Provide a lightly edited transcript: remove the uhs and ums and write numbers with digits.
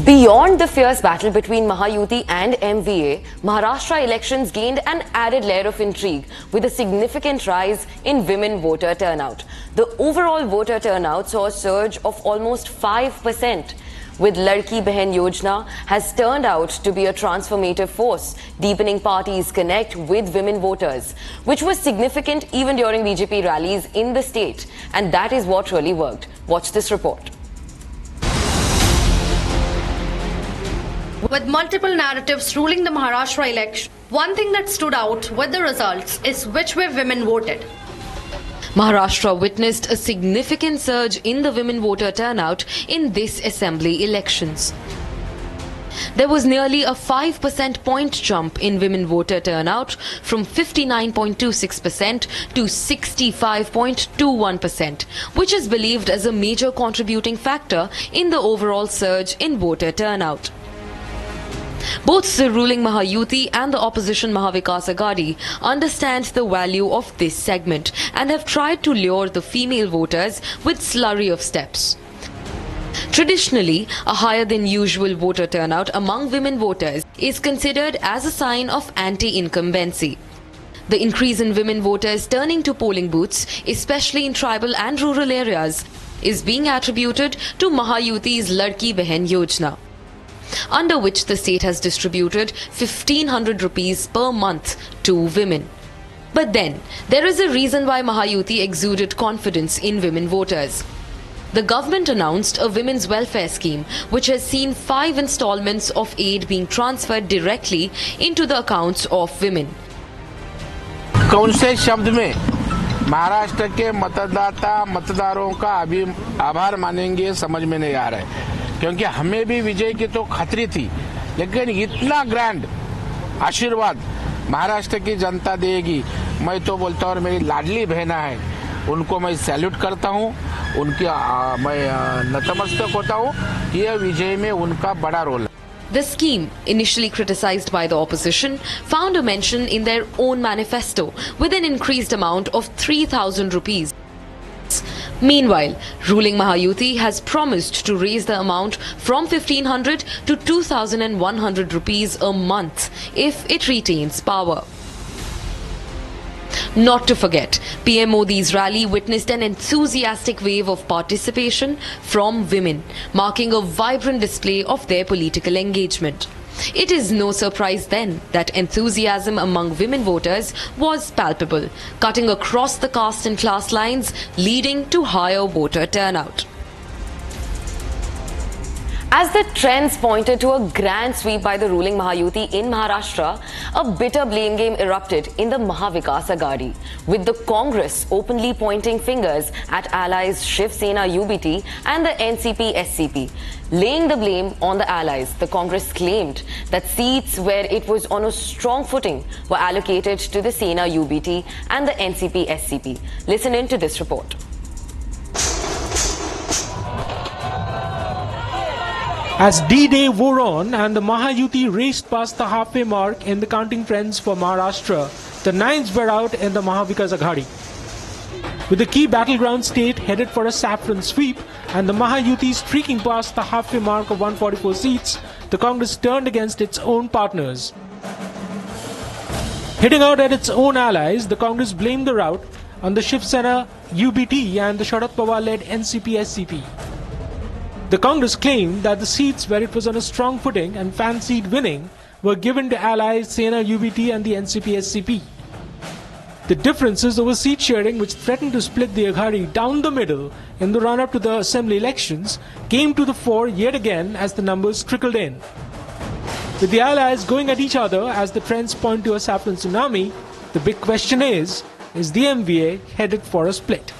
Beyond the fierce battle between Mahayuti and MVA, Maharashtra elections gained an added layer of intrigue with a significant rise in women voter turnout. The overall voter turnout saw a surge of almost 5%, with Ladki Behan Yojana has turned out to be a transformative force, deepening parties' connect with women voters, which was significant even during BJP rallies in the state. And that is what really worked. Watch this report. With multiple narratives ruling the Maharashtra election, one thing that stood out with the results is which way women voted. Maharashtra witnessed a significant surge in the women voter turnout in this assembly elections. There was nearly a 5% point jump in women voter turnout from 59.26% to 65.21%, which is believed as a major contributing factor in the overall surge in voter turnout. Both the ruling Mahayuti and the opposition Mahavikas Aghadi understand the value of this segment and have tried to lure the female voters with slurry of steps. Traditionally, a higher than usual voter turnout among women voters is considered as a sign of anti-incumbency. The increase in women voters turning to polling booths, especially in tribal and rural areas, is being attributed to Mahayuti's Ladki Behan Yojana, under which the state has distributed 1,500 rupees per month to women. But then, there is a reason why Mahayuti exuded confidence in women voters. The government announced a women's welfare scheme which has seen 5 installments of aid being transferred directly into the accounts of women. कौन से शब्द में महाराष्ट्र के मतदारों का अभी आभार मानेंगे समझ में नहीं आ रहा है, क्योंकि हमें भी विजय की तो खतरी थी, लेकिन इतना ग्रैंड आशीर्वाद महाराष्ट्र की जनता देगी, मैं तो बोलता हूँ, और मेरी लाडली बहना है, उनको मैं सैल्यूट करता हूँ, उनकी मैं नतमस्तक होता हूँ। यह विजय में उनका बड़ा रोल है। The scheme, initially criticized by the opposition, found a mention in their own manifesto with an increased amount of 3,000 rupees. Meanwhile, ruling Mahayuti has promised to raise the amount from 1,500 to 2,100 rupees a month if it retains power. Not to forget, PM Modi's rally witnessed an enthusiastic wave of participation from women, marking a vibrant display of their political engagement. It is no surprise then that enthusiasm among women voters was palpable, cutting across the caste and class lines, leading to higher voter turnout. As the trends pointed to a grand sweep by the ruling Mahayuti in Maharashtra, a bitter blame game erupted in the Mahavikas Aghadi, with the Congress openly pointing fingers at allies Shiv Sena UBT and the NCP SCP. Laying the blame on the allies, the Congress claimed that seats where it was on a strong footing were allocated to the Sena UBT and the NCP SCP. Listen in to this report. As D-Day wore on and the Mahayuti raced past the halfway mark in the counting trends for Maharashtra, the nines were out in the Mahavikas Aghadi. With the key battleground state headed for a saffron sweep and the Mahayuti streaking past the halfway mark of 144 seats, the Congress turned against its own partners. Hitting out at its own allies, the Congress blamed the rout on the Shiv Sena UBT and the Sharad Pawar-led NCP-SCP. The Congress claimed that the seats where it was on a strong footing and fancied winning were given to allies Sena UBT and the NCP-SCP. The differences over seat sharing, which threatened to split the Aghadi down the middle in the run-up to the assembly elections, came to the fore yet again as the numbers trickled in. With the allies going at each other as the trends point to a saffron tsunami, the big question is the MVA headed for a split?